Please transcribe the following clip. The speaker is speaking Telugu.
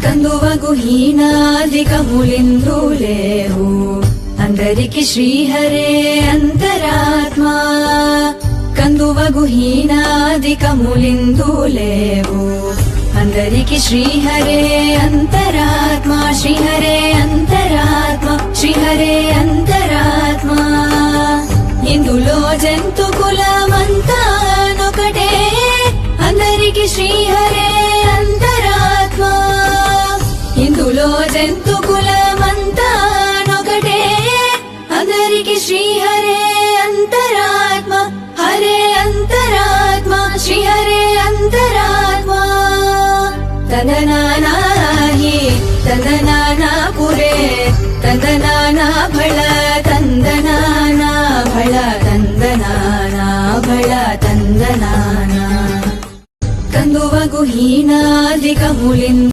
కందువగు హీనాదికములిందు లేవు అందరికి శ్రీహరే అంతరాత్మా కందువగు హీనాదికములిందు లేవు అందరికి శ్రీహరే అంతరాత్మా శ్రీహరే అంతరాత్మా శ్రీహరే అంతరాత్మా ఇందులో జంతు కులమంతానొకటే అందరికి శ్రీహరే అంతరాత్మా ఇందులో జంతు కులమంతానొకటే అందరికి శ్రీహరే అంతరాత్మా హరే అంతరాత్మా శ్రీహరే అంతరాత్మా ತಂದನಾನಾಹಿ ತಂದನಾನಾ ಪುರೇ ತಂದನಾನಾ ಭಳ ತಂದನಾನಾ ಭಳ ತಂದನಾನಾ ಭಳ ತಂದನಾನಾ ಕಂದುವಗು ಹೀನಾದಿಕಮುಲಿಂದ